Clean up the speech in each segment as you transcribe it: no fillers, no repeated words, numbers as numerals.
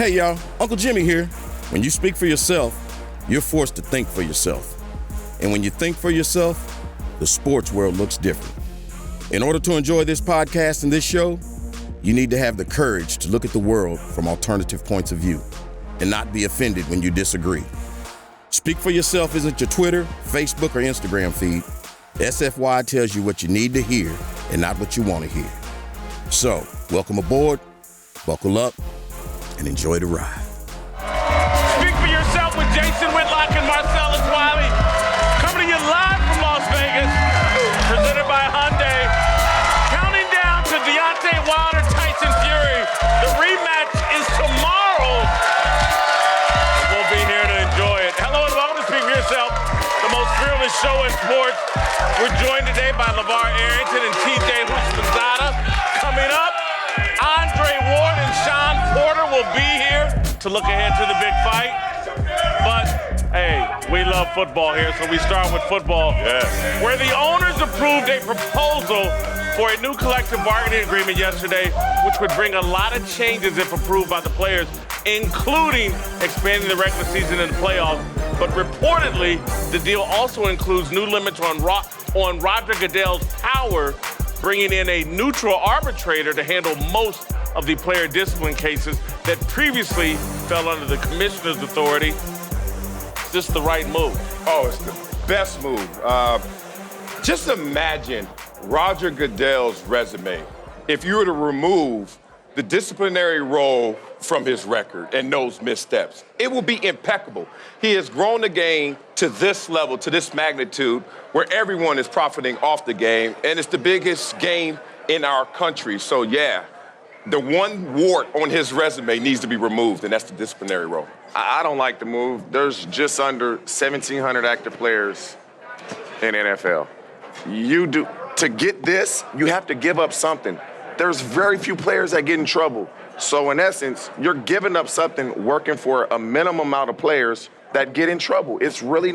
Hey y'all, Uncle Jimmy here. When you speak for yourself, you're forced to think for yourself. And when you think for yourself, the sports world looks different. In order to enjoy this podcast and this show, you need to have the courage to look at the world from alternative points of view and not be offended when you disagree. Speak for yourself isn't your Twitter, Facebook, or Instagram feed. SFY tells you what you need to hear and not what you want to hear. So, welcome aboard, buckle up, and enjoy the ride. Speak for yourself with Jason Whitlock and Marcellus Wiley. Coming to you live from Las Vegas, presented by Hyundai. Counting down to Deontay Wilder, Tyson Fury. The rematch is tomorrow. We'll be here to enjoy it. Hello and welcome to Speak for Yourself, the most fearless show in sports. We're joined today by LeVar Arrington and TJ Houshmandzadeh. Coming up, Andre Ward and Sean Porter will be here to look ahead to the big fight. But, hey, we love football here, so we start with football. Yeah. Where the owners approved a proposal for a new collective bargaining agreement yesterday, which would bring a lot of changes if approved by the players, including expanding the regular season and the playoffs. But reportedly, the deal also includes new limits on Roger Goodell's power, bringing in a neutral arbitrator to handle most of the player discipline cases that previously fell under the commissioner's authority. Is this the right move? Oh, it's the best move. Just imagine Roger Goodell's resume if you were to remove the disciplinary role from his record and those missteps. It will be impeccable. He has grown the game to this level, to this magnitude, where everyone is profiting off the game, and it's the biggest game in our country. So, yeah, the one wart on his resume needs to be removed, and that's the disciplinary role. I don't like the move. There's just under 1,700 active players in NFL. To get this, you have to give up something. There's very few players that get in trouble. So in essence, you're giving up something working for a minimum amount of players that get in trouble. It's really,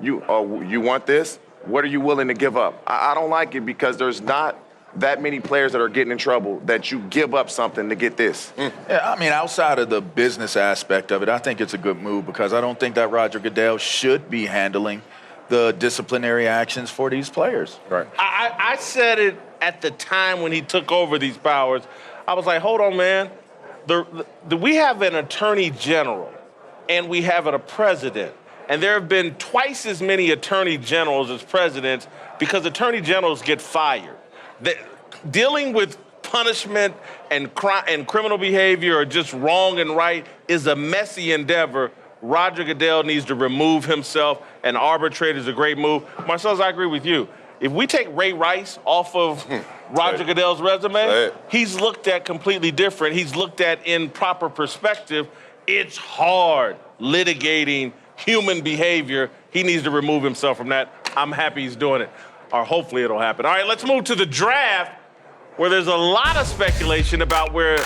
you want this? What are you willing to give up? I don't like it because there's not that many players that are getting in trouble that you give up something to get this. Yeah, I mean, outside of the business aspect of it, I think it's a good move because I don't think that Roger Goodell should be handling the disciplinary actions for these players. Right. I said it at the time when he took over these powers. I was like, hold on, man. We have an attorney general and we have a president. And there have been twice as many attorney generals as presidents because attorney generals get fired. Dealing with punishment and criminal behavior or just wrong and right is a messy endeavor. Roger Goodell needs to remove himself. An arbitrator is a great move. Marcellus, I agree with you. If we take Ray Rice off of Roger Goodell's resume, he's looked at completely different. He's looked at in proper perspective. It's hard litigating human behavior. He needs to remove himself from that. I'm happy he's doing it, or hopefully it'll happen. All right, let's move to the draft, where there's a lot of speculation about where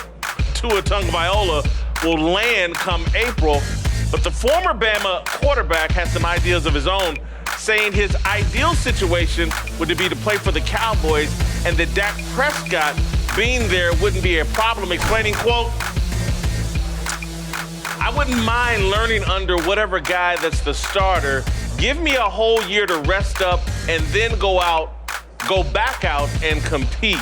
Tua Tagovailoa will land come April. But the former Bama quarterback has some ideas of his own, saying his ideal situation would be to play for the Cowboys and that Dak Prescott being there wouldn't be a problem, explaining, quote, I wouldn't mind learning under whatever guy that's the starter. Give me a whole year to rest up and then go back out and compete.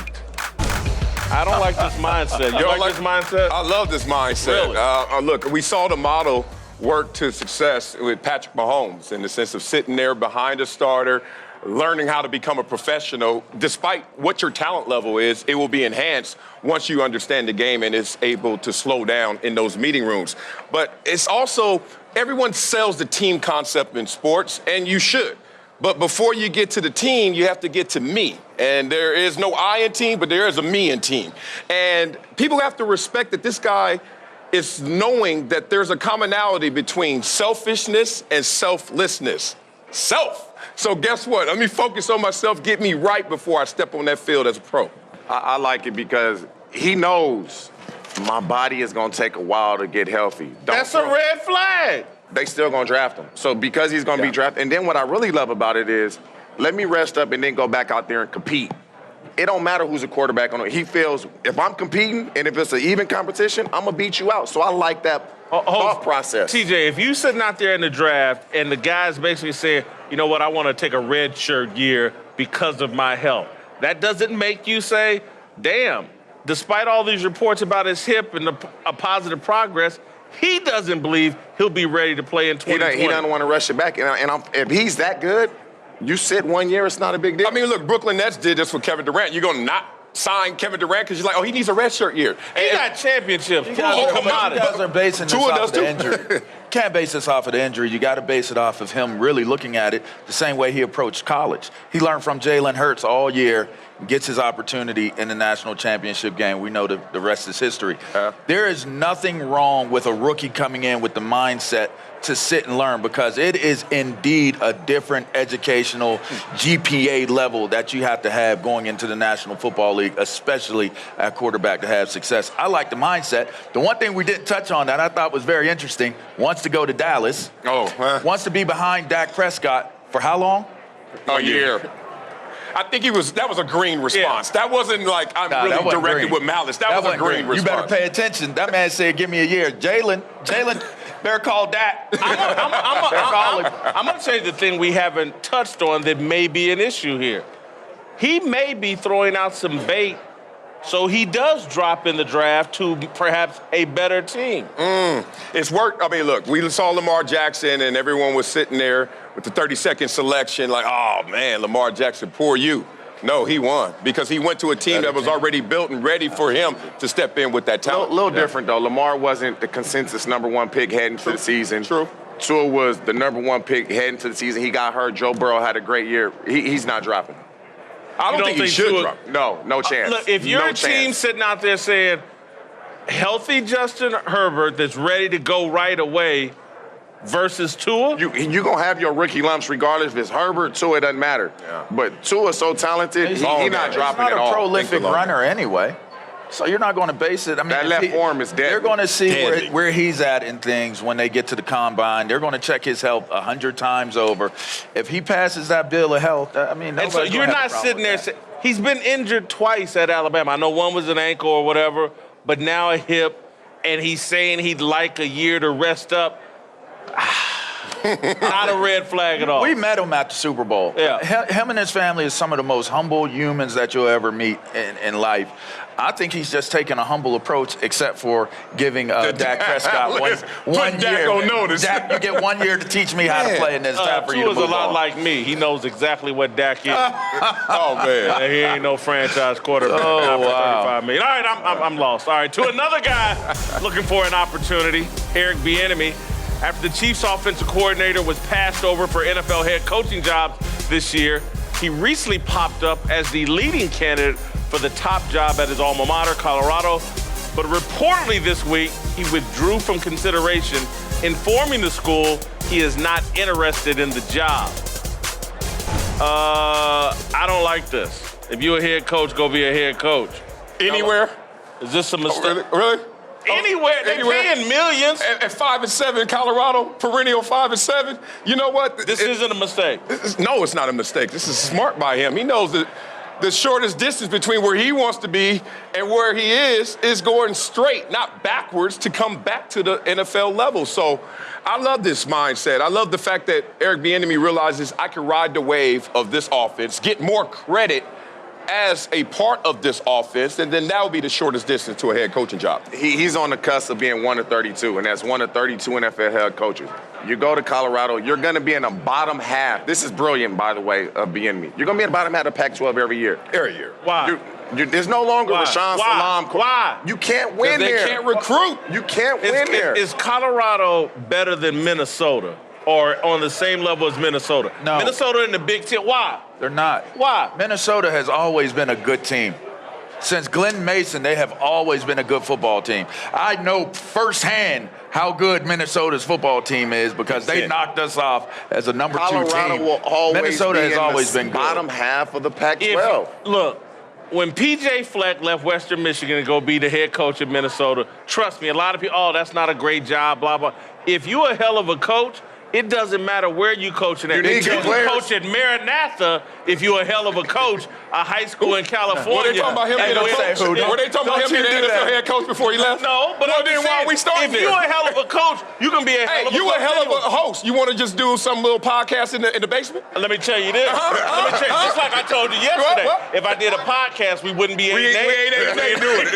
I don't like this mindset. You like this mindset? I love this mindset. Really? Look, we saw the model work to success with Patrick Mahomes in the sense of sitting there behind a starter, learning how to become a professional. Despite what your talent level is, it will be enhanced once you understand the game and is able to slow down in those meeting rooms. But it's also, everyone sells the team concept in sports, and you should. But before you get to the team, you have to get to me. And there is no I in team, but there is a me in team. And people have to respect that this guy is knowing that there's a commonality between selfishness and selflessness. Self. So guess what? Let me focus on myself, get me right before I step on that field as a pro. I like it because he knows my body is going to take a while to get healthy. That's a red flag. They still going to draft him. So because he's going to be drafted, and then what I really love about it is let me rest up and then go back out there and compete. it don't matter who's a quarterback on it. He feels if I'm competing and if it's an even competition, I'm gonna beat you out. So I like that thought process. TJ, if you sitting out there in the draft and the guy's basically saying, you know what, I want to take a red shirt year because of my health, that doesn't make you say, damn, despite all these reports about his hip and a positive progress, he doesn't believe he'll be ready to play in 2020. He doesn't want to rush it back. If he's that good, you sit 1 year, it's not a big deal. I mean, look, Brooklyn Nets did this with Kevin Durant. You're going to not sign Kevin Durant because you're like, oh, he needs a red shirt year. He got championships. You guys are basing this off of the injury. Can't base this off of the injury. You got to base it off of him really looking at it the same way he approached college. He learned from Jalen Hurts all year, gets his opportunity in the national championship game. We know the rest is history. There is nothing wrong with a rookie coming in with the mindset to sit and learn, because it is indeed a different educational GPA level that you have to have going into the National Football League, especially at quarterback, to have success. I like the mindset. The one thing we didn't touch on that I thought was very interesting, wants to go to Dallas, wants to be behind Dak Prescott for how long? A year. I think that was a green response. Yeah. That wasn't like I'm really directed with malice. That was a green response. You better pay attention. That man said, give me a year. Jalen, better call Dak. I'm going to say the thing we haven't touched on that may be an issue here. He may be throwing out some bait so he does drop in the draft to perhaps a better team. It's worked. I mean, look, we saw Lamar Jackson and everyone was sitting there with the 32nd selection like, oh, man, Lamar Jackson, poor you. No, he won because he went to a team that was already built and ready for him to step in with that talent. A little different, though. Lamar wasn't the consensus #1 pick heading to the season. True. Tua was the #1 pick heading to the season. He got hurt. Joe Burrow had a great year. He's not dropping. I don't think he should drop. No chance. Look, if you're a team sitting out there saying, healthy Justin Herbert that's ready to go right away versus Tua? You're going to have your rookie lumps regardless if it's Herbert, Tua, it doesn't matter. Yeah. But Tua's so talented, he's not dropping at all. He's not a prolific runner anyway. So you're not going to base it. I mean, that left arm is dead. They're going to see where he's at in things when they get to the combine. They're going to check his health 100 times over. If he passes that bill of health, I mean, and so you're not sitting there saying, he's been injured twice at Alabama. I know one was an ankle or whatever, but now a hip, and he's saying he'd like a year to rest up. Not a red flag at all. We met him at the Super Bowl. Yeah. Him and his family is some of the most humble humans that you'll ever meet in life. I think he's just taking a humble approach, except for giving Dak Prescott one year. Dak on notice. Dak, you get 1 year to teach me how to play, and then it's time for you to move on. Tua's a lot like me. He knows exactly what Dak is. Oh, man. He ain't no franchise quarterback. Oh, wow. 35 million. All right, I'm lost. All right, to another guy looking for an opportunity, Eric Bieniemy. After the Chiefs' offensive coordinator was passed over for NFL head coaching jobs this year, he recently popped up as the leading candidate for the top job at his alma mater, Colorado. But reportedly this week, he withdrew from consideration, informing the school he is not interested in the job. I don't like this. If you're a head coach, go be a head coach. Anywhere? Is this a mistake? Oh, really? Anywhere. They're paying millions. At 5-7 Colorado, perennial 5-7. You know what? This isn't a mistake. No, it's not a mistake. This is smart by him. He knows that the shortest distance between where he wants to be and where he is going straight, not backwards, to come back to the NFL level. So I love this mindset. I love the fact that Eric Bieniemy realizes I can ride the wave of this offense, get more credit as a part of this offense, and then that will be the shortest distance to a head coaching job. He's on the cusp of being one of 32, and that's one of 32 NFL head coaches. You go to Colorado, you're going to be in the bottom half. This is brilliant, by the way, of Bieniemy. You're going to be in the bottom half of Pac-12 every year. Every year. Why? There's no longer Rashawn Salam. Why? You can't win there. They can't recruit. You can't win there. Is Colorado better than Minnesota or on the same level as Minnesota? No. Minnesota in the Big Ten. Why? They're not. Why? Minnesota has always been a good team. Since Glenn Mason, they have always been a good football team. I know firsthand how good Minnesota's football team is because they knocked us off as a number 2 team. Colorado will always Minnesota be has in always the been good. bottom half of the Pac-12. Look, when P.J. Fleck left Western Michigan to go be the head coach in Minnesota, trust me, a lot of people, that's not a great job, blah, blah. If you're a hell of a coach, It doesn't matter where you coaching at. You need You good can players. coach at Maranatha if you're a hell of a coach, a high school in California. Were they talking about him being a coach? Were they talking about him being an NFL head coach before he left? No, but I'm then just why saying, we starting if there? you're a hell of a coach, you can be a hell of a You coach. a hell of a anyway. host. You want to just do some little podcast in the basement? Let me tell you this. Let me tell you, just like I told you yesterday, What? if I did a podcast, we wouldn't be We ain't doing it.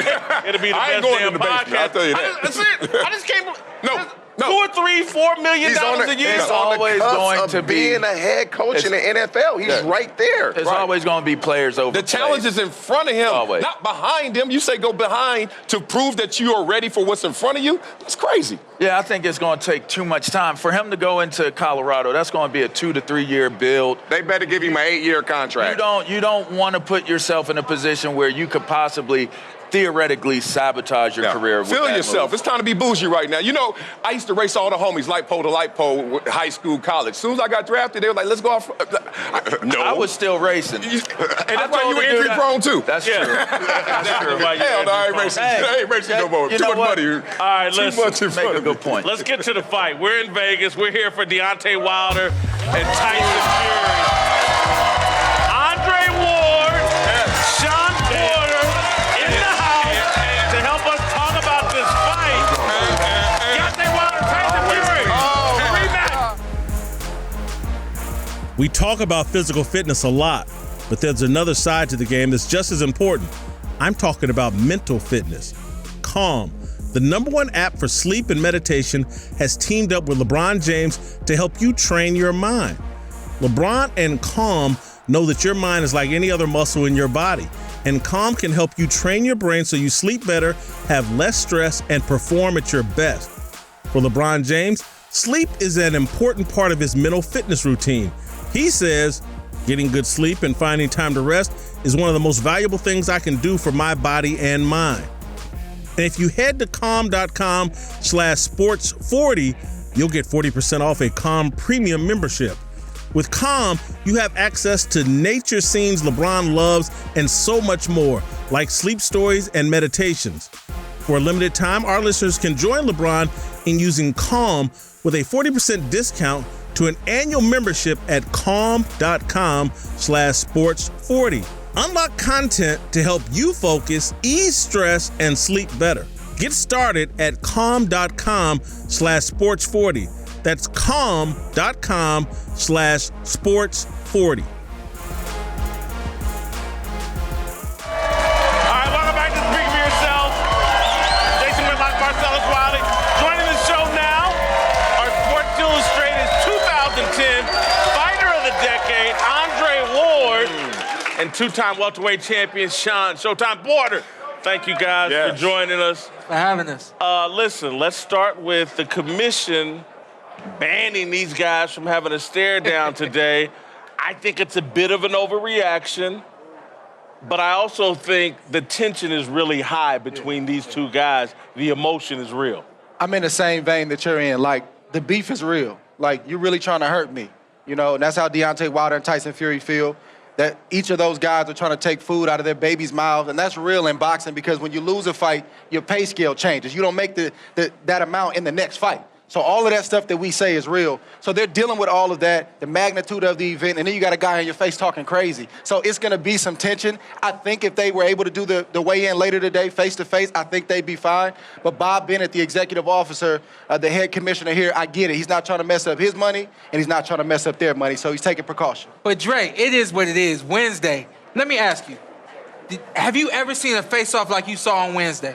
It'd be the I ain't best going damn in the basement, podcast. I'll tell you that. That's it. I just came. No. $2 or $3, $4 million He's on the, a year. he's on the always cusp going of to be- being a head coach in the NFL. He's right there. There's always going to be players over The challenge is in front of him, Always. not behind him. You say go behind to prove that you are ready for what's in front of you. It's crazy. Yeah, I think it's going to take too much time. For him to go into Colorado, that's going to be a 2 to 3 year build. They better give him an 8-year contract. You don't want to put yourself in a position where you could possibly theoretically sabotage your career with Feel that yourself. move. It's time to be bougie right now. You know, I used to race all the homies, light pole to light pole, with high school, college. As soon as I got drafted, they were like, let's go off. No. I was still racing. And that's why told you were the dude injury that- prone too. That's true. That's true. Hell no, I ain't racing. I ain't racing no more. you Too know much what? money. All right, Too listen. much in front Make a of me. good point. Let's get to the fight. We're in Vegas. We're here for Deontay Wilder and Tyson Fury. Andre Ward, Sean Porter in the house to help us talk about this fight. Deontay Wilder, Tyson Fury. Rematch. We talk about physical fitness a lot, but there's another side to the game that's just as important. I'm talking about mental fitness. Calm, the #1 app for sleep and meditation, has teamed up with LeBron James to help you train your mind. LeBron and Calm know that your mind is like any other muscle in your body, and Calm can help you train your brain so you sleep better, have less stress, and perform at your best. For LeBron James, sleep is an important part of his mental fitness routine. He says, getting good sleep and finding time to rest is one of the most valuable things I can do for my body and mind. And if you head to calm.com/sports40, you'll get 40% off a Calm premium membership. With Calm, you have access to nature scenes LeBron loves and so much more, like sleep stories and meditations. For a limited time, our listeners can join LeBron in using Calm with a 40% discount to an annual membership at calm.com/sports40. Unlock content to help you focus, ease stress, and sleep better. Get started at calm.com/sports40. That's calm.com/sports40. All right, welcome back to Speak for Yourself. Jason Whitlock, Marcellus Wiley. Joining the show now, our Sports Illustrated 2010 Fighter of the Decade, Andre Ward, and two-time welterweight champion Sean Showtime Porter. Thank you guys for joining us. For having us. Listen, let's start with the commission banning these guys from having a stare down today. I think it's a bit of an overreaction, but I also think the tension is really high between these two guys. The emotion is real. I'm in the same vein that you're in. Like, the beef is real. Like, you're really trying to hurt me. You know, and that's how Deontay Wilder and Tyson Fury feel. That each of those guys are trying to take food out of their baby's mouth, and that's real in boxing because when you lose a fight, your pay scale changes. You don't make that amount in the next fight. So all of that stuff that we say is real. So they're dealing with all of that, the magnitude of the event, and then you got a guy in your face talking crazy. So it's going to be some tension. I think if they were able to do the weigh-in later today, face-to-face, I think they'd be fine. But Bob Bennett, the executive officer, the head commissioner here, I get it. He's not trying to mess up his money, and he's not trying to mess up their money, so he's taking precaution. But Dre, it is what it is. Wednesday. Let me ask you, have you ever seen a face-off like you saw on Wednesday?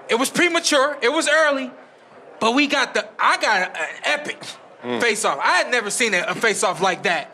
It was premature. It was early. But I got an epic face-off. I had never seen a face-off like that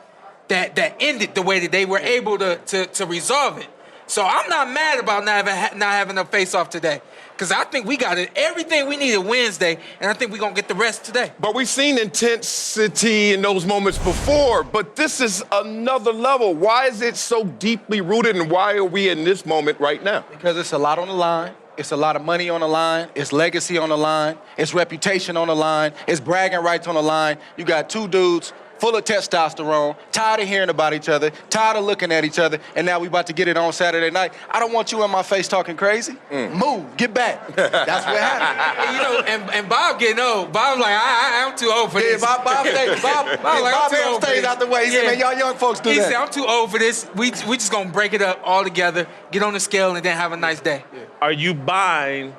ended the way that they were able to resolve it. So I'm not mad about not having a face-off today. Because I think we got everything we needed Wednesday, and I think we're going to get the rest today. But we've seen intensity in those moments before, but this is another level. Why is it so deeply rooted, and why are we in this moment right now? Because it's a lot on the line. It's a lot of money on the line. It's legacy on the line. It's reputation on the line. It's bragging rights on the line. You got two dudes full of testosterone, tired of hearing about each other, tired of looking at each other, and now we about to get it on Saturday night. I don't want you in my face talking crazy. Move, get back. That's what happened. You know, and Bob getting old. Bob's like, I'm too old for this. Bob stays out the way. He said, man, y'all young folks do that. He said, I'm too old for this. We just gonna break it up all together, get on the scale, and then have a nice day. Yeah. Are you buying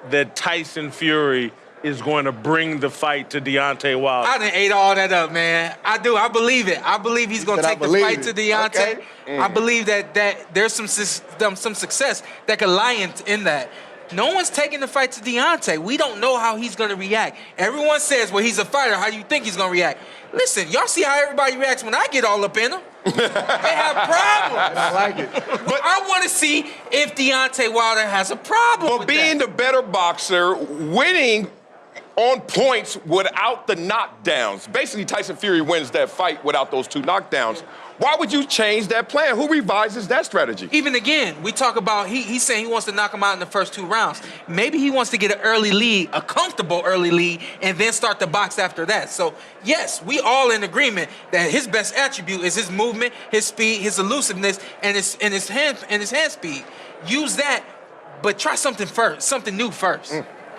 that Tyson Fury is going to bring the fight to Deontay Wilder? I done ate all that up, man. I do. I believe it. I believe he's going to take the fight to Deontay. Okay. I believe that there's some success that could lie in that. No one's taking the fight to Deontay. We don't know how he's going to react. Everyone says, well, he's a fighter. How do you think he's going to react? Listen, y'all see how everybody reacts when I get all up in them. They have problems. I like it. But I want to see if Deontay Wilder has a problem with being that. the better boxer, winning on points without the knockdowns. Basically, Tyson Fury wins that fight without those 2 knockdowns. Why would you change that plan? Who revises that strategy? Even again, we talk about he's saying he wants to knock him out in the first 2 rounds. Maybe he wants to get an early lead, a comfortable early lead, and then start the box after that. So, yes, we all in agreement that his best attribute is his movement, his speed, his elusiveness, and his hand speed. Use that, but try something new first.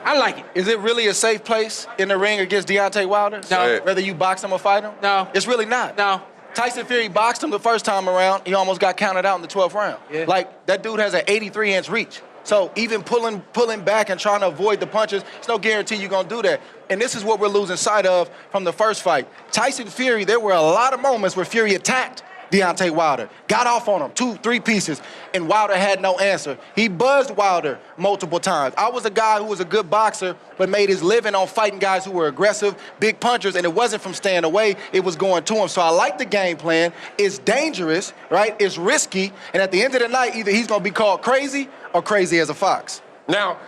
I like it. Is it really a safe place in the ring against Deontay Wilder? No. Whether you box him or fight him? No. It's really not. No. Tyson Fury boxed him the first time around. He almost got counted out in the 12th round. Yeah. Like, that dude has an 83-inch reach. So even pulling back and trying to avoid the punches, it's no guarantee you're going to do that. And this is what we're losing sight of from the first fight. Tyson Fury, there were a lot of moments where Fury attacked Deontay Wilder, got off on him 2-3 pieces, and Wilder had no answer. He buzzed Wilder multiple times. I was a guy who was a good boxer, but made his living on fighting guys who were aggressive, big punchers, and it wasn't from staying away, it was going to him. So I like the game plan. It's dangerous, right? It's risky, and at the end of the night, either he's going to be called crazy or crazy as a fox. Now,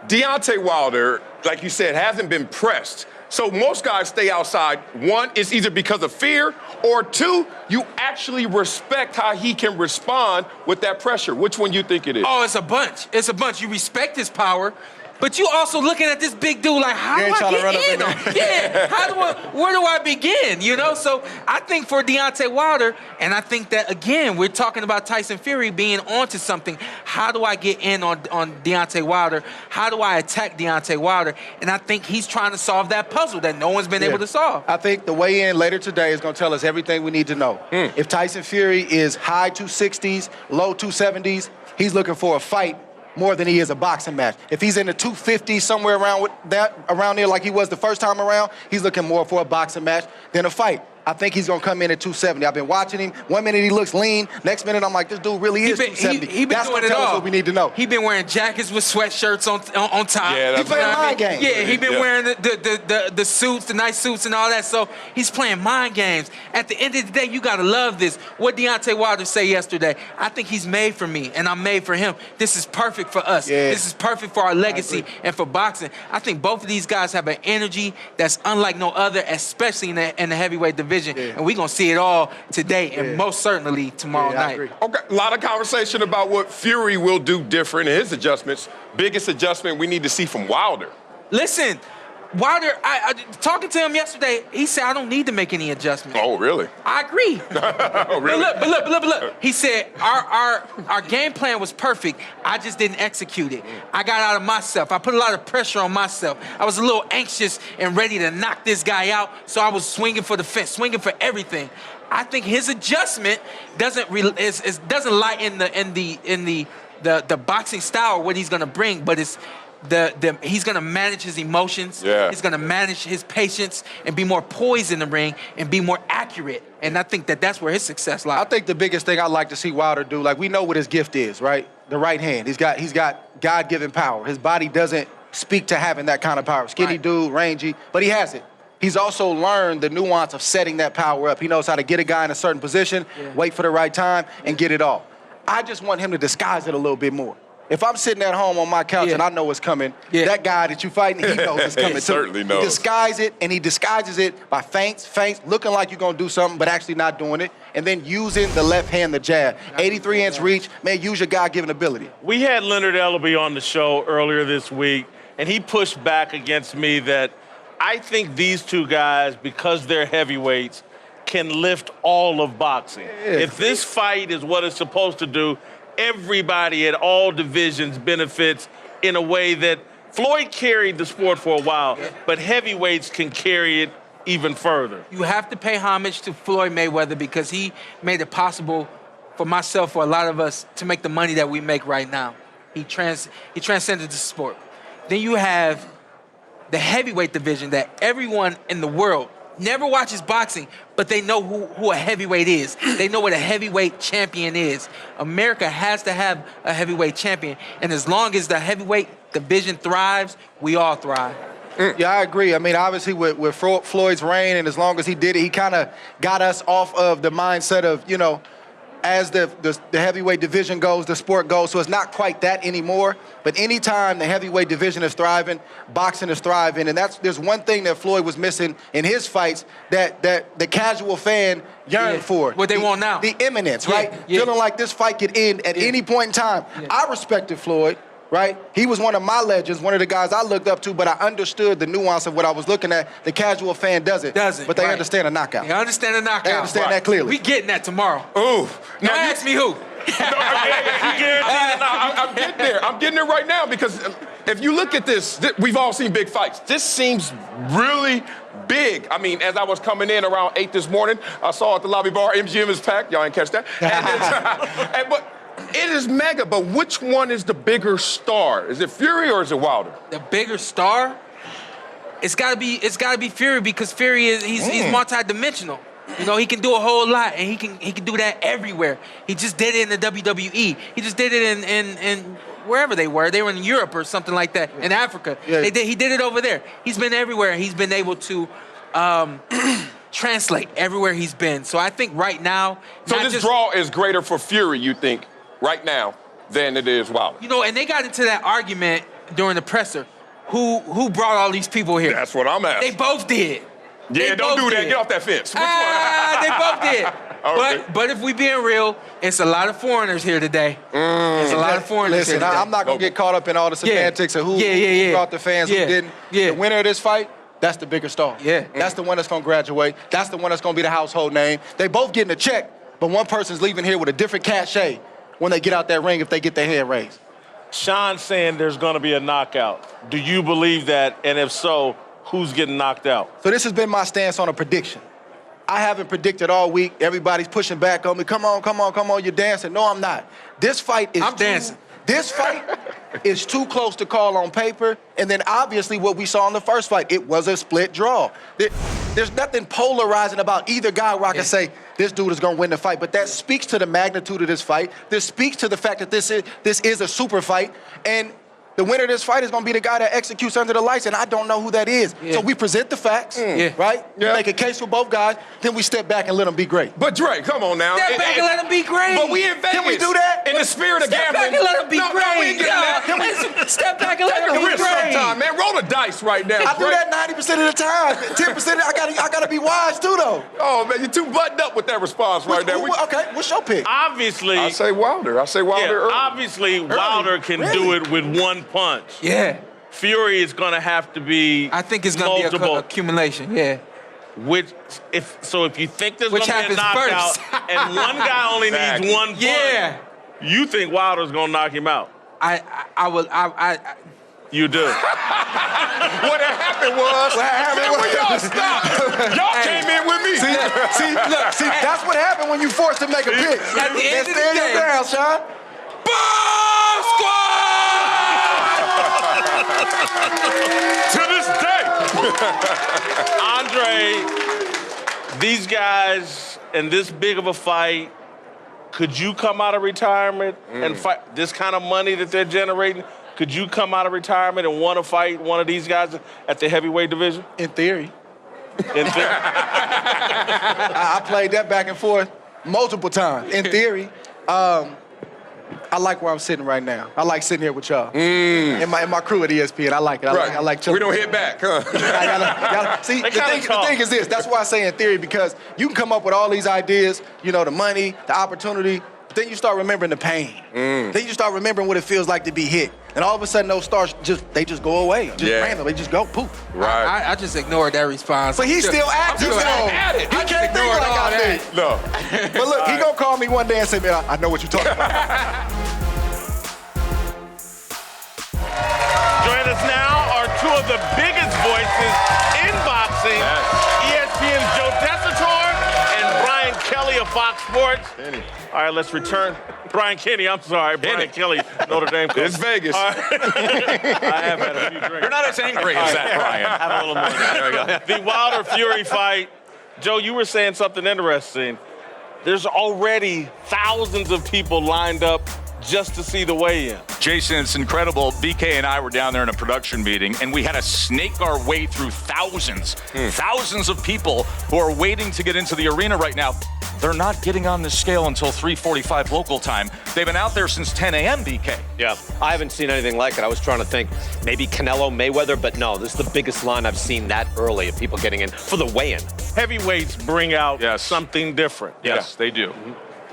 Deontay Wilder, like you said, hasn't been pressed. So most guys stay outside. 1, it's either because of fear, or 2, you actually respect how he can respond with that pressure. Which one you think it is? Oh, it's a bunch. It's a bunch. You respect his power, but you also looking at this big dude like, how do I get in him? Yeah, where do I begin? You know, so I think for Deontay Wilder, and I think that, again, we're talking about Tyson Fury being onto something. How do I get in on Deontay Wilder? How do I attack Deontay Wilder? And I think he's trying to solve that puzzle that no one's been able to solve. I think the weigh-in later today is going to tell us everything we need to know. If Tyson Fury is high 260s, low 270s, he's looking for a fight more than he is a boxing match. If he's in the 250s, somewhere around there like he was the first time around, he's looking more for a boxing match than a fight. I think he's going to come in at 270. I've been watching him. 1 minute he looks lean. Next minute I'm like, this dude really is 270. He been That's doing what tells it all. us what we need to know. He been wearing jackets with sweatshirts on top. Yeah, He's playing mind games. Yeah, he been wearing the suits, the nice suits and all that. So he's playing mind games. At the end of the day, you got to love this. What Deontay Wilder say yesterday, I think he's made for me and I'm made for him. This is perfect for us. Yeah. This is perfect for our legacy and for boxing. I think both of these guys have an energy that's unlike no other, especially in the heavyweight division. Yeah. And we're going to see it all today and most certainly tomorrow night. Okay, a lot of conversation about what Fury will do different in his adjustments. Biggest adjustment we need to see from Wilder. Listen, Wilder, I talking to him yesterday, he said, I don't need to make any adjustments. Oh, really? I agree. Oh, really? But look. He said, our game plan was perfect. I just didn't execute it. I got out of myself. I put a lot of pressure on myself. I was a little anxious and ready to knock this guy out, so I was swinging for the fence, swinging for everything. I think his adjustment doesn't lie in the boxing style, what he's going to bring, but it's he's going to manage his emotions. Yeah. He's going to manage his patience and be more poised in the ring and be more accurate. And I think that's where his success lies. I think the biggest thing I'd like to see Wilder do, like we know what his gift is, right? The right hand. He's got God-given power. His body doesn't speak to having that kind of power. Skinny dude, rangy, but he has it. He's also learned the nuance of setting that power up. He knows how to get a guy in a certain position, wait for the right time, and get it off. I just want him to disguise it a little bit more. If I'm sitting at home on my couch and I know it's coming, that guy that you're fighting, he knows it's coming he certainly knows. He disguises it by feints, looking like you're going to do something, but actually not doing it, and then using the left hand, the jab. 83-inch reach, man, use your God-given ability. We had Leonard Ellaby on the show earlier this week, and he pushed back against me that I think these two guys, because they're heavyweights, can lift all of boxing. If this fight is what it's supposed to do, everybody at all divisions benefits in a way that Floyd carried the sport for a while, but heavyweights can carry it even further. You have to pay homage to Floyd Mayweather because he made it possible for myself, for a lot of us, to make the money that we make right now. He transcended the sport. Then you have the heavyweight division that everyone in the world never watches boxing, but they know who a heavyweight is. They know what a heavyweight champion is. America has to have a heavyweight champion, and as long as the heavyweight division thrives, we all thrive. Yeah, I agree. I mean, obviously with Floyd's reign, and as long as he did it, he kind of got us off of the mindset of, you know, as the heavyweight division goes, the sport goes. So it's not quite that anymore. But anytime the heavyweight division is thriving, boxing is thriving. And there's one thing that Floyd was missing in his fights that the casual fan yearned for. What they want now. The imminence, right? Feeling like this fight could end at any point in time. I respected Floyd. Right? He was one of my legends, one of the guys I looked up to, but I understood the nuance of what I was looking at. The casual fan doesn't. But they understand a knockout. They understand a knockout. They understand that clearly. We getting that tomorrow. Ooh. Now ask me who. I'm getting there. I'm getting there right now because if you look at this, we've all seen big fights. This seems really big. I mean, as I was coming in around 8 this morning, I saw at the lobby bar, MGM is packed. Y'all ain't catch that. But it is mega, but which one is the bigger star? Is it Fury or is it Wilder? The bigger star? It's gotta be Fury because Fury he's multi-dimensional. You know, he can do a whole lot, and he can do that everywhere. He just did it in the WWE. He just did it in wherever they were. They were in Europe or something like that, in Africa. Yeah. He did it over there. He's been everywhere. He's been able to translate everywhere he's been. So I think right now... So this draw is greater for Fury, you think, right now, than it is Wilder? You know, and they got into that argument during the presser. Who brought all these people here? That's what I'm asking. They both did. Yeah, don't do that. Get off that fence. They both did. Okay. But if we being real, it's a lot of foreigners here today. It's a lot of foreigners here today. I'm not going to get caught up in all the semantics of who brought the fans, who didn't. The winner of this fight, that's the bigger star. That's the one that's going to graduate. That's the one that's going to be the household name. They both getting a check, but one person's leaving here with a different cachet when they get out that ring if they get their hand raised. Sean's saying there's going to be a knockout. Do you believe that? And if so, who's getting knocked out? So this has been my stance on a prediction. I haven't predicted all week. Everybody's pushing back on me. Come on, you're dancing. No, I'm not. This fight is dancing. This fight is too close to call on paper. And then obviously what we saw in the first fight, it was a split draw. There's nothing polarizing about either guy where I can say this dude is going to win the fight. But that speaks to the magnitude of this fight. This speaks to the fact that this is a super fight. And the winner of this fight is going to be the guy that executes under the lights, and I don't know who that is. So we present the facts, right? We make a case for both guys, then we step back and let them be great. But Dre, come on now. Step back and let them be great. But we in Vegas. Can we do that? In the spirit of Step back gambling. and let them be great. No, we ain't getting that. Step back and let them be risk great. sometime, man. Roll the dice right now. I do that 90% of the time. 10%, I gotta be wise too, though. Oh, man, you're too buttoned up with that response right there. Okay, what's your pick? Obviously. I say Wilder. early. Obviously, Wilder can do it with one punch. Fury is going to have to be I think it's going to be an accumulation, If you think there's going to be a knockout and one guy only needs one punch, you think Wilder's going to knock him out? You do. What happened was y'all stopped. Y'all came in with me. See, that's what happened when you forced to make a pick. At the end of the day, down, Sean. Bomb Squad! To this day. Andre, these guys in this big of a fight, could you come out of retirement and fight this kind of money that they're generating? Could you come out of retirement and want to fight one of these guys at the heavyweight division? In theory. In theory. I played that back and forth multiple times. In theory. I like where I'm sitting right now. I like sitting here with y'all. In my crew at ESPN, I like it. I like chilling. We don't hit back, huh? See, the thing is this. That's why I say in theory, because you can come up with all these ideas, the money, the opportunity. Then you start remembering the pain. Then you start remembering what it feels like to be hit. And all of a sudden, those stars just go away. Just randomly, they just go poof. Right. I just ignored that response. But he's still active, though. I can't think like I did. No. But look, he gonna call me one day and say, man, I know what you're talking about. Joining us now are two of the biggest voices in boxing, ESPN's Joe Tessitore and Brian Kelly of Fox Sports. All right, let's return. Brian Kenny, I'm sorry. Brian Kelly, Notre Dame coach. It's Vegas. Right. I have had a few drinks. You're not as angry as that, Brian. Have a little more. There we go. The Wilder Fury fight. Joe, you were saying something interesting. There's already thousands of people lined up just to see the weigh-in. Jason, it's incredible. BK and I were down there in a production meeting, and we had to snake our way through thousands of people who are waiting to get into the arena right now. They're not getting on the scale until 3:45 local time. They've been out there since 10 a.m., BK. Yeah, I haven't seen anything like it. I was trying to think maybe Canelo, Mayweather, but no, this is the biggest line I've seen that early of people getting in for the weigh-in. Heavyweights bring out something different. Yes, they do.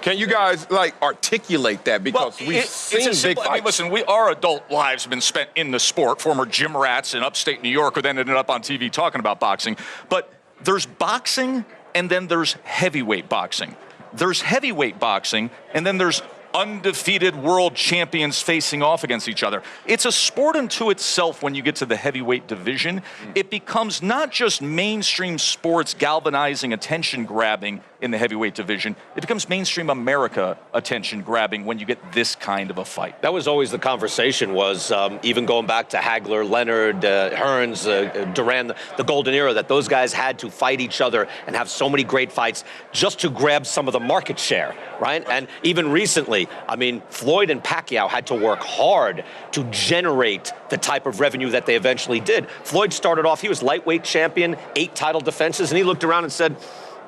Can you guys articulate that? Because we've seen big fights. I mean, listen, our adult lives have been spent in the sport. Former gym rats in upstate New York who then ended up on TV talking about boxing. But there's boxing, and then there's heavyweight boxing. There's heavyweight boxing, and then there's undefeated world champions facing off against each other. It's a sport unto itself when you get to the heavyweight division. It becomes not just mainstream sports galvanizing attention grabbing in the heavyweight division. It becomes mainstream America attention grabbing when you get this kind of a fight. That was always the conversation, was even going back to Hagler, Leonard, Hearns, Duran, the golden era, that those guys had to fight each other and have so many great fights just to grab some of the market share, right? And even recently, I mean, Floyd and Pacquiao had to work hard to generate the type of revenue that they eventually did. Floyd started off, he was lightweight champion, 8 title defenses, and he looked around and said,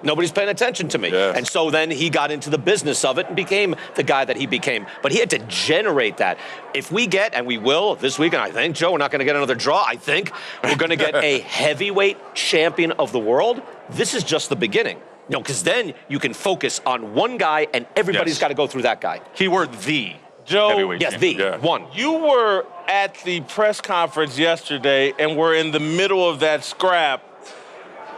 nobody's paying attention to me. Yes. And so then he got into the business of it and became the guy that he became. But he had to generate that. If we get, and we will this weekend, I think, Joe, we're not going to get another draw. I think we're going to get a heavyweight champion of the world. This is just the beginning. You know, because then you can focus on one guy and everybody's got to go through that guy. Keyword the. Joe, yes, the one. You were at the press conference yesterday and were in the middle of that scrap.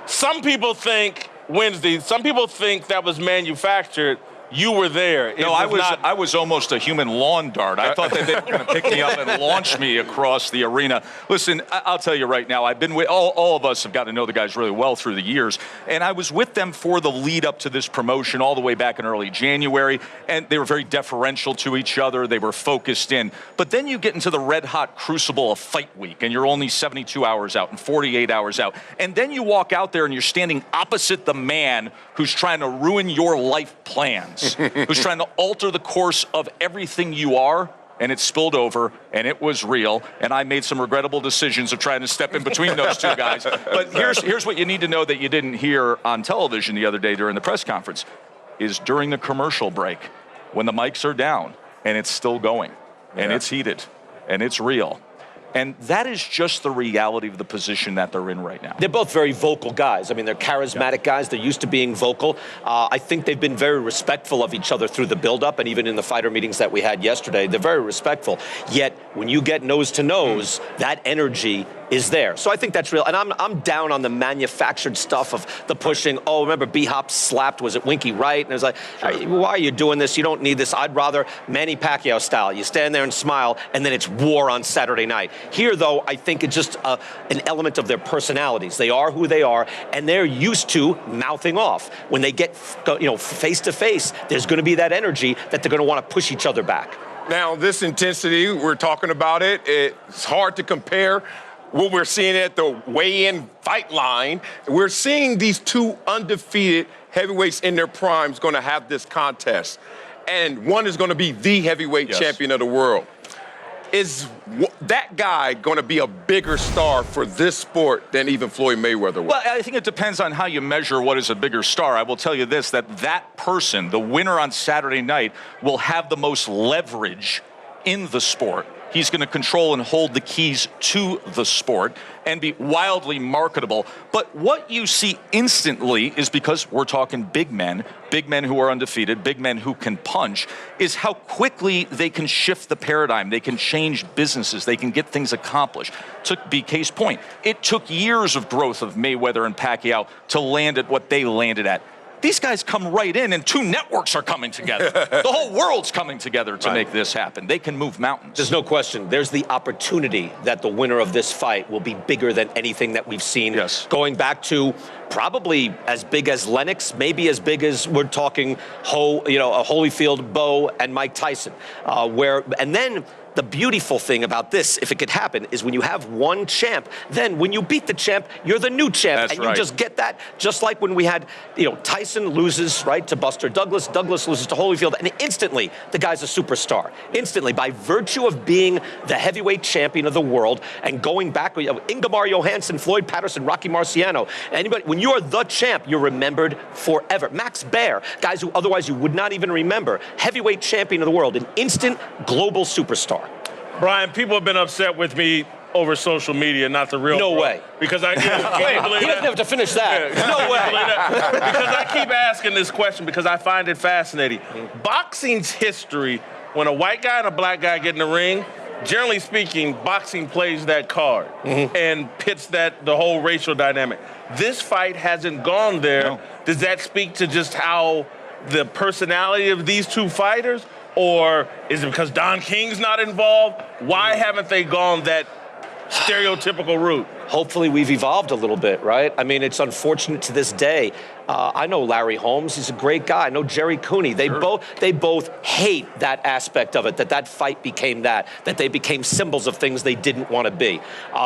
Some people think Wednesday, some people think that was manufactured. You were there. No, I was almost a human lawn dart. I thought that they were going to pick me up and launch me across the arena. Listen, I'll tell you right now, I've been with, all of us have got to know the guys really well through the years. And I was with them for the lead up to this promotion all the way back in early January. And they were very deferential to each other. They were focused in. But then you get into the red hot crucible of fight week and you're only 72 hours out and 48 hours out. And then you walk out there and you're standing opposite the man who's trying to ruin your life plans, who's trying to alter the course of everything you are, and it spilled over, and it was real, and I made some regrettable decisions of trying to step in between those two guys. But here's what you need to know that you didn't hear on television the other day during the press conference, is during the commercial break, when the mics are down, and it's still going, and it's heated, and it's real. And that is just the reality of the position that they're in right now. They're both very vocal guys. I mean, they're charismatic guys. They're used to being vocal. I think they've been very respectful of each other through the buildup, and even in the fighter meetings that we had yesterday, they're very respectful. Yet, when you get nose to nose, that energy is there. So I think that's real. And I'm down on the manufactured stuff of the pushing. Oh, remember B-Hop slapped, was it Winky Wright? And it was like, why are you doing this? You don't need this. I'd rather Manny Pacquiao style. You stand there and smile, and then it's war on Saturday night. Here, though, I think it's just an element of their personalities. They are who they are, and they're used to mouthing off. When they get face to face, there's going to be that energy that they're going to want to push each other back. Now, this intensity, we're talking about it. It's hard to compare what we're seeing at the weigh-in fight line. We're seeing these two undefeated heavyweights in their primes going to have this contest. And one is going to be the heavyweight champion of the world. Is that guy going to be a bigger star for this sport than even Floyd Mayweather was? Well, I think it depends on how you measure what is a bigger star. I will tell you this, that person, the winner on Saturday night, will have the most leverage in the sport. He's going to control and hold the keys to the sport and be wildly marketable. But what you see instantly is, because we're talking big men who are undefeated, big men who can punch, is how quickly they can shift the paradigm. They can change businesses. They can get things accomplished. Took BK's point. It took years of growth of Mayweather and Pacquiao to land at what they landed at. These guys come right in, and two networks are coming together. The whole world's coming together to make this happen. They can move mountains. There's no question. There's the opportunity that the winner of this fight will be bigger than anything that we've seen. Yes. Going back to probably as big as Lennox, maybe as big as we're talking Holyfield, Bo, and Mike Tyson. And then the beautiful thing about this, if it could happen, is when you have one champ, then when you beat the champ, you're the new champ. That's and right. You just get that. Just like when we had, Tyson loses, right, to Buster Douglas, Douglas loses to Holyfield, and instantly the guy's a superstar. Instantly, by virtue of being the heavyweight champion of the world and going back, Ingemar Johansson, Floyd Patterson, Rocky Marciano, anybody, when you are the champ, you're remembered forever. Max Baer, guys who otherwise you would not even remember, heavyweight champion of the world, an instant global superstar. Brian, people have been upset with me over social media, not the real. No way. Because I He doesn't have to finish that. Yeah. No way. Because I keep asking this question because I find it fascinating. Boxing's history, when a white guy and a black guy get in the ring, generally speaking, boxing plays that card and pits the whole racial dynamic. This fight hasn't gone there. No. Does that speak to just how the personality of these two fighters? Or is it because Don King's not involved? Why haven't they gone that stereotypical route? Hopefully we've evolved a little bit, right? I mean, it's unfortunate to this day. I know Larry Holmes. He's a great guy. I know Jerry Cooney. They both hate that aspect of it, that fight became that they became symbols of things they didn't want to be.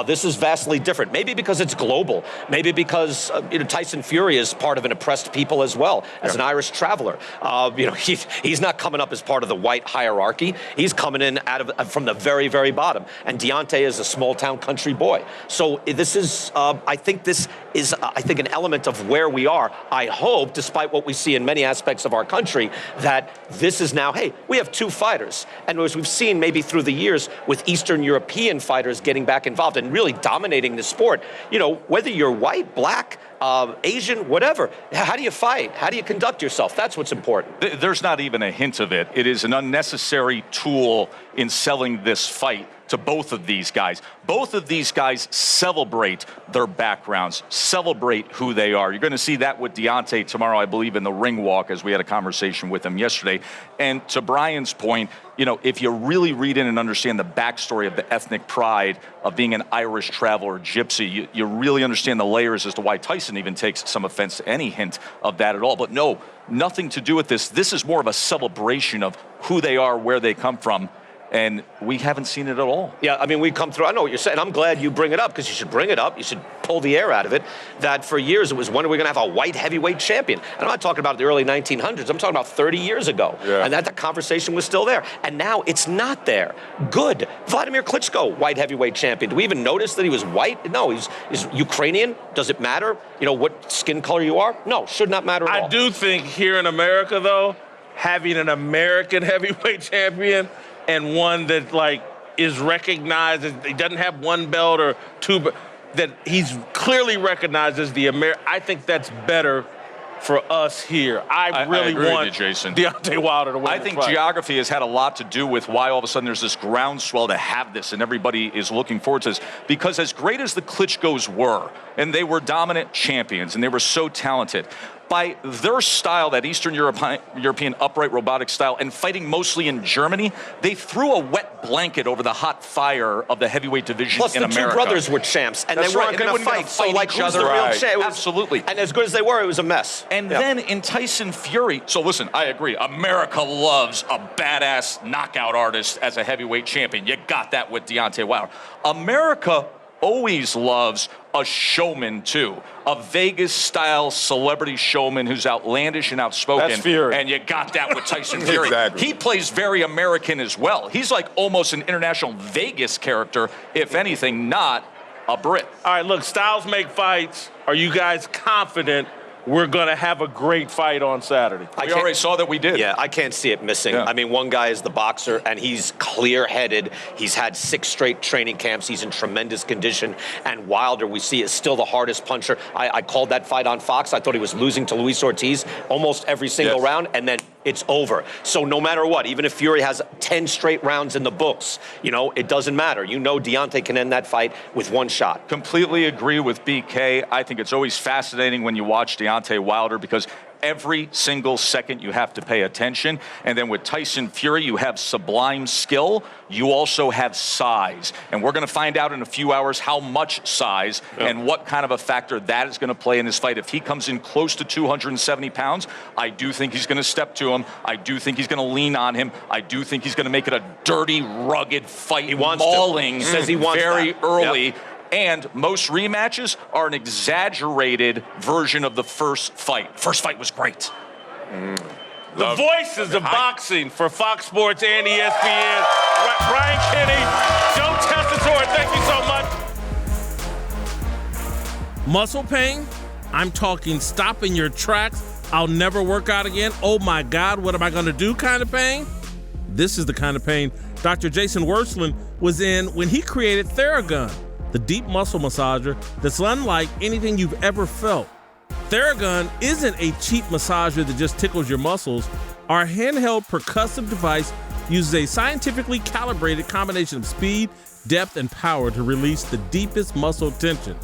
This is vastly different. Maybe because it's global. Maybe because Tyson Fury is part of an oppressed people as well, as an Irish traveler. He's not coming up as part of the white hierarchy. He's coming in from the very, very bottom. And Deontay is a small town country boy. So this is, I think an element of where we are. I hope, despite what we see in many aspects of our country, that this is now, hey, we have two fighters. And as we've seen maybe through the years with Eastern European fighters getting back involved and really dominating the sport, whether you're white, black, Asian, whatever, how do you fight? How do you conduct yourself? That's what's important. There's not even a hint of it. It is an unnecessary tool in selling this fight to both of these guys. Both of these guys celebrate their backgrounds, celebrate who they are. You're going to see that with Deontay tomorrow, I believe, in the ring walk, as we had a conversation with him yesterday. And to Brian's point, if you really read in and understand the backstory of the ethnic pride of being an Irish traveler, gypsy, you really understand the layers as to why Tyson even takes some offense to any hint of that at all. But no, nothing to do with this. This is more of a celebration of who they are, where they come from. And we haven't seen it at all. Yeah, I mean, we come through. I know what you're saying. I'm glad you bring it up because you should bring it up. You should pull the air out of it. That for years it was, when are we going to have a white heavyweight champion? And I'm not talking about the early 1900s. I'm talking about 30 years ago. Yeah. And that conversation was still there. And now it's not there. Good. Vladimir Klitschko, white heavyweight champion. Do we even notice that he was white? No, he's Ukrainian. Does it matter, what skin color you are? No, should not matter at all. I do think here in America, though, having an American heavyweight champion and one that is recognized as, he doesn't have one belt or two, but that he's clearly recognized as I think that's better for us here. I really want Jason. Deontay Wilder to win. I think geography has had a lot to do with why all of a sudden there's this groundswell to have this, and everybody is looking forward to this. Because as great as the Klitschkos were, and they were dominant champions, and they were so talented, by their style, that Eastern European upright robotic style, and fighting mostly in Germany, they threw a wet blanket over the hot fire of the heavyweight division in America. Plus, the two brothers were champs, and That's they weren't right. going to fight. So, each who's other. the real champ? Absolutely. And as good as they were, it was a mess. And then in Tyson Fury, so listen, I agree. America loves a badass knockout artist as a heavyweight champion. You got that with Deontay Wilder. America always loves a showman too, a Vegas-style celebrity showman who's outlandish and outspoken. That's Fury. And you got that with Tyson Fury. Exactly. He plays very American as well. He's like almost an international Vegas character, if anything, not a Brit. All right, look, styles make fights. Are you guys confident we're going to have a great fight on Saturday. We already saw that we did. Yeah, I can't see it missing. Yeah. I mean, one guy is the boxer, and he's clear-headed. He's had 6 straight training camps. He's in tremendous condition. And Wilder, we see, is still the hardest puncher. I called that fight on Fox. I thought he was losing to Luis Ortiz almost every single round, and then it's over. So no matter what, even if Fury has 10 straight rounds in the books, it doesn't matter. Deontay can end that fight with one shot. Completely agree with BK. I think it's always fascinating when you watch Deontay Wilder because every single second you have to pay attention. And then with Tyson Fury, you have sublime skill. You also have size. And we're going to find out in a few hours how much size and what kind of a factor that is going to play in this fight. If he comes in close to 270 pounds, I do think he's going to step to him. I do think he's going to lean on him. I do think he's going to make it a dirty, rugged fight. He wants mauling to. He says he wants very that. early. Yep. And most rematches are an exaggerated version of the first fight. First fight was great. The voices of boxing for Fox Sports and ESPN. Brian Kenny, Joe Tessitore, thank you so much. Muscle pain? I'm talking stopping your tracks. I'll never work out again. Oh my God, what am I going to do kind of pain? This is the kind of pain Dr. Jason Wersland was in when he created Theragun, the deep muscle massager that's unlike anything you've ever felt. Theragun isn't a cheap massager that just tickles your muscles. Our handheld percussive device uses a scientifically calibrated combination of speed, depth, and power to release the deepest muscle tension.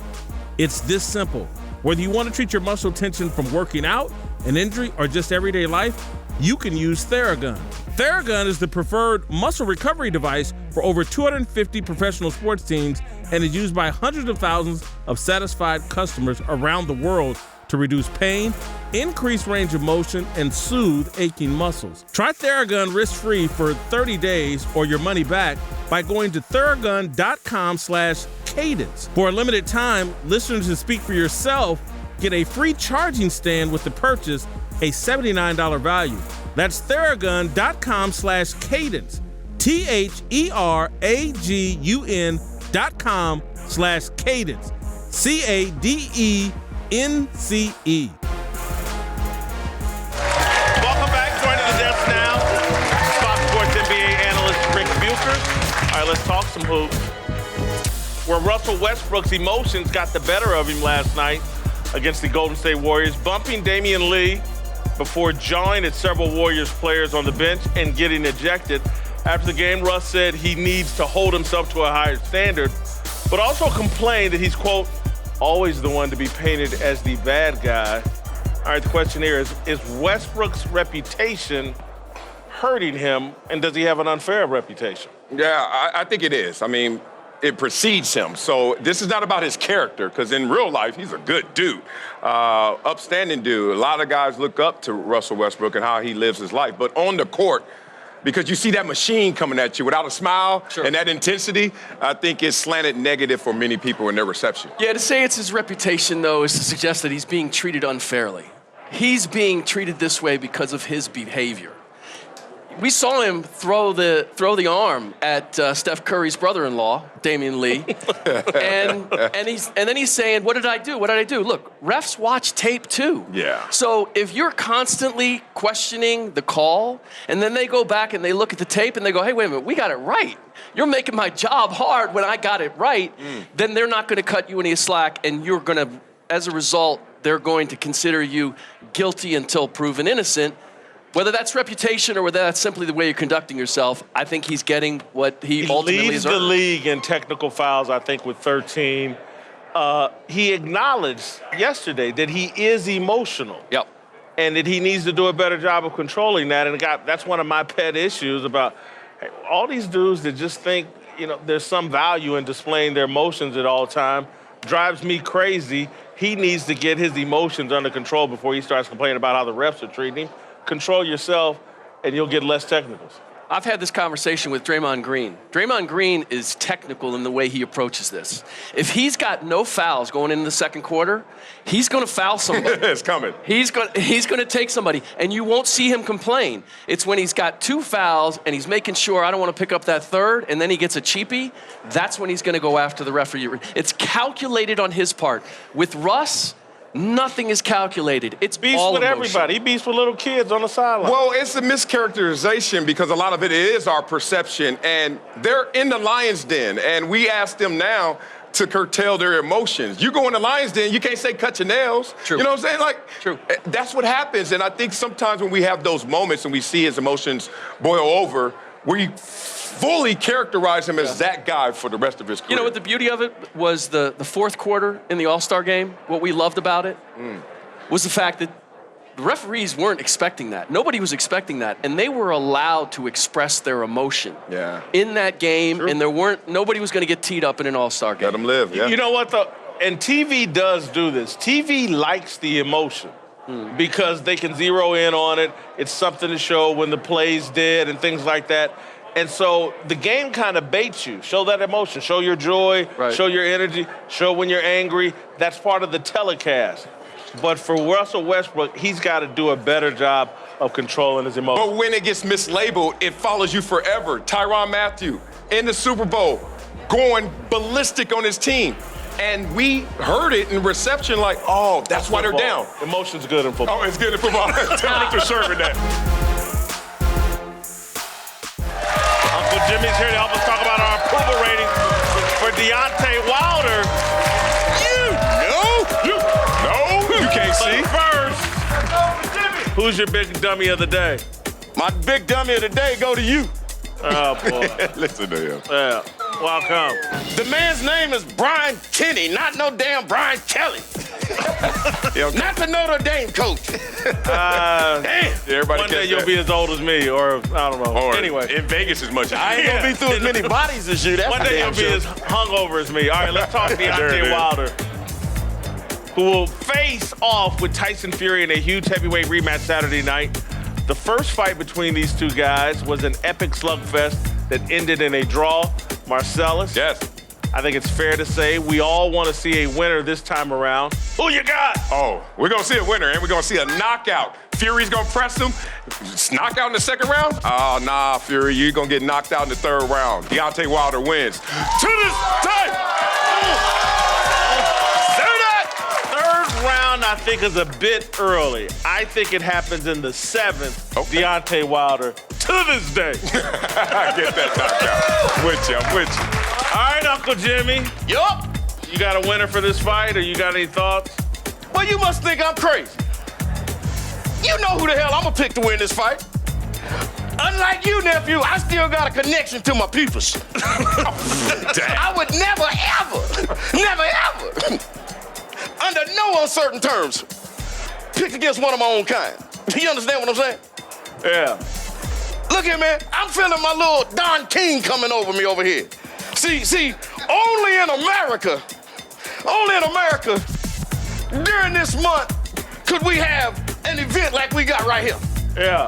It's this simple. Whether you want to treat your muscle tension from working out, an injury, or just everyday life, you can use Theragun. Theragun is the preferred muscle recovery device for over 250 professional sports teams and is used by hundreds of thousands of satisfied customers around the world to reduce pain, increase range of motion, and soothe aching muscles. Try Theragun risk-free for 30 days or your money back by going to Theragun.com/cadence. For a limited time, listeners who speak for yourself get a free charging stand with the purchase, a $79 value. That's Theragun.com/cadence. THERAGUN.com/cadence. CADENCE. Welcome back. Joining the desk now, Fox Sports NBA analyst Rick Bucher. All right, let's talk some hoops. Where Russell Westbrook's emotions got the better of him last night against the Golden State Warriors, bumping Damian Lee before jawing at several Warriors players on the bench and getting ejected. After the game, Russ said he needs to hold himself to a higher standard, but also complained that he's, quote, always the one to be painted as the bad guy. All right, the question here is Westbrook's reputation hurting him, and does he have an unfair reputation? Yeah, I think it is. I mean, it precedes him. So this is not about his character, because in real life, he's a good dude, upstanding dude. A lot of guys look up to Russell Westbrook and how he lives his life. But on the court, because you see that machine coming at you without a smile and that intensity, I think it's slanted negative for many people in their reception. Yeah, to say it's his reputation, though, is to suggest that he's being treated unfairly. He's being treated this way because of his behavior. We saw him throw the arm at Steph Curry's brother-in-law, Damian Lee, and then he's saying, "What did I do? What did I do?" Look, refs watch tape too. Yeah. So if you're constantly questioning the call, and then they go back and they look at the tape and they go, "Hey, wait a minute, we got it right. You're making my job hard when I got it right," then they're not going to cut you any slack, and you're going to, as a result, they're going to consider you guilty until proven innocent. Whether that's reputation or whether that's simply the way you're conducting yourself, I think he's getting what he ultimately leads has earned. the league in technical fouls, I think, with 13. He acknowledged yesterday that he is emotional. Yep. And that he needs to do a better job of controlling that. And that's one of my pet issues about all these dudes that just think, there's some value in displaying their emotions at all time. Drives me crazy. He needs to get his emotions under control before he starts complaining about how the refs are treating him. Control yourself, and you'll get less technicals. I've had this conversation with Draymond Green. Draymond Green is technical in the way he approaches this. If he's got no fouls going into the second quarter, he's going to foul somebody. It's coming. He's going to take somebody, and you won't see him complain. It's when he's got 2 fouls and he's making sure I don't want to pick up that third, and then he gets a cheapie. That's when he's going to go after the referee. It's calculated on his part. With Russ, Nothing is calculated. It's beats all with emotion. everybody. He beats with little kids on the sideline. Well, it's a mischaracterization because a lot of it is our perception, and they're in the Lions' den, and we ask them now to curtail their emotions. You go in the Lions' den, you can't say cut your nails. True. You know what I'm saying? Like, True. That's what happens, and I think sometimes when we have those moments and we see his emotions boil over, we fully characterize him as that guy for the rest of his career. You know what the beauty of it was? The fourth quarter in the All-Star game, what we loved about it was the fact that the referees weren't expecting that. Nobody was expecting that, and they were allowed to express their emotion in that game, and nobody was going to get teed up in an All-Star game. Let them live, yeah. You know what, though? And TV does do this. TV likes the emotion because they can zero in on it. It's something to show when the play's dead and things like that. And so the game kind of baits you. Show that emotion. Show your joy. Right. Show your energy. Show when you're angry. That's part of the telecast. But for Russell Westbrook, he's got to do a better job of controlling his emotions. But when it gets mislabeled, it follows you forever. Tyrann Mathieu in the Super Bowl going ballistic on his team. And we heard it in reception like, oh, that's why they're down. Emotion's good in football. Oh, it's good in football. Thanks for serving that. Uncle Jimmy's here to help us talk about our approval rating for Deontay Wilder. You can't see. First, who's your big dummy of the day? My big dummy of the day go to you. Oh, boy. Listen to him. Yeah. Welcome. The man's name is Brian Kenny, not no damn Brian Kelly. Not the Notre Dame coach. Damn. Everybody One day you'll be as old as me, or I don't know. Or anyway. in Vegas as much as I ain't gonna be through as many bodies as you. That's One day damn you'll be sure. as hungover as me. All right, let's talk Deontay Wilder, who will face off with Tyson Fury in a huge heavyweight rematch Saturday night. The first fight between these two guys was an epic slugfest that ended in a draw. Marcellus? Yes. I think it's fair to say we all want to see a winner this time around. Who you got? Oh, we're going to see a winner, and we're going to see a knockout. Fury's going to press him. Knockout in the second round? Oh, nah, Fury, you're going to get knocked out in the third round. Deontay Wilder wins. To this day! Third round, I think, is a bit early. I think it happens in the seventh. Okay. Deontay Wilder, to this day. I get that knockout. I'm with you. All right, Uncle Jimmy. Yup. You got a winner for this fight, or you got any thoughts? Well, you must think I'm crazy. You know who the hell I'm gonna pick to win this fight. Unlike you, nephew, I still got a connection to my peoples. I would never, ever, under no uncertain terms, pick against one of my own kind. You understand what I'm saying? Yeah. Look here, man. I'm feeling my little Don King coming over me over here. See, only in America, during this month, could we have an event like we got right here. Yeah.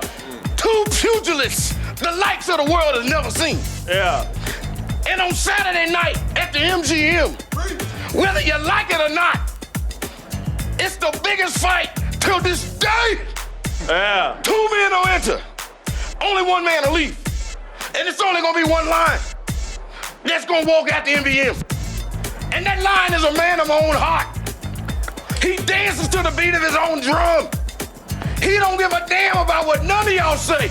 Two pugilists the likes of the world has never seen. Yeah. And on Saturday night at the MGM, whether you like it or not, it's the biggest fight till this day. Yeah. 2 men will enter. Only 1 man will leave. And it's only gonna be one line that's gonna walk out the MGM. And that line is a man of my own heart. He dances to the beat of his own drum. He don't give a damn about what none of y'all say.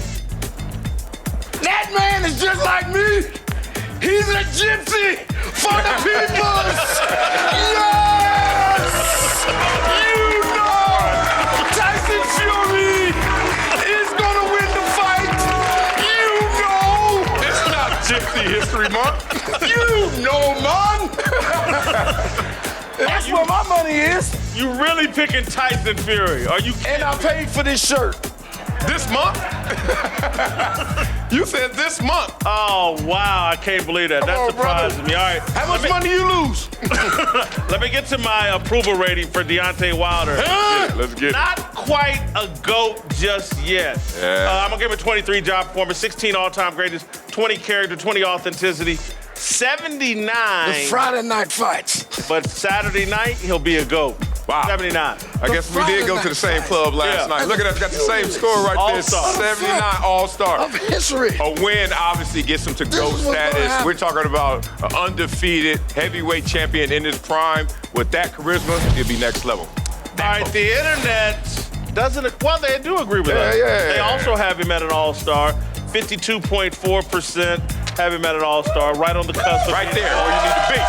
That man is just like me. He's a gypsy for the peoples. Yes! You know Tyson Fury is gonna win the fight. You know. It's not Gypsy History Month. You know, man. That's where my money is. You really picking Tyson Fury? Are you kidding? And I paid for this shirt. This month? You said this month. Oh, wow. I can't believe that. That surprises me. All right. How much money you lose? Let me get to my approval rating for Deontay Wilder. Let's get it. Not quite a GOAT just yet. Yeah. I'm going to give him 23 job performance, 16 all-time greatest, 20 character, 20 authenticity, 79. The Friday night fights. But Saturday night, he'll be a GOAT. Wow. 79. I guess we did go to the same club last night. Look at us, got the same score right All-star. there. 79 All-Star. Of history. A win obviously gets him to GOAT is what's gonna status. happen. We're talking about an undefeated heavyweight champion in his prime. With that charisma, he'll be next level. All right, the internet doesn't. Well, they do agree with us. They also have him at an All-Star. 52.4% have him at an All-Star, right on the cusp. Right there, where you need to be.